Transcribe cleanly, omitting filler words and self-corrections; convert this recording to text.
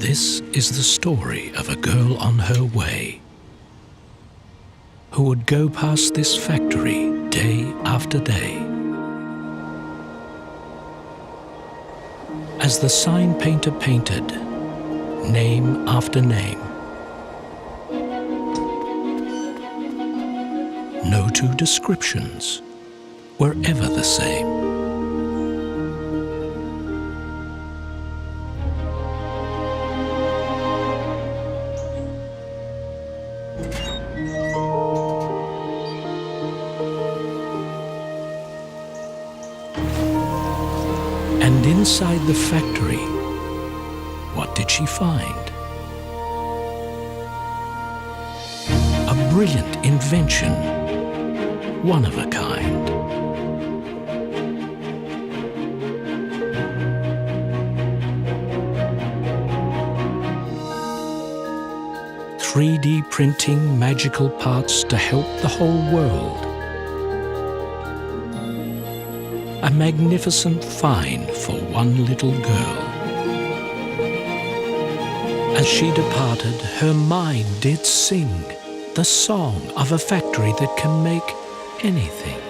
This is the story of a girl on her way who would go past this factory day after day. As the sign painter painted, name after name, no two descriptions were ever the same. And inside the factory, what did she find? A brilliant invention, one of a kind. "3D printing magical parts to help the whole world." A magnificent find for one little girl. As she departed, her mind did sing the song of a factory that can make anything.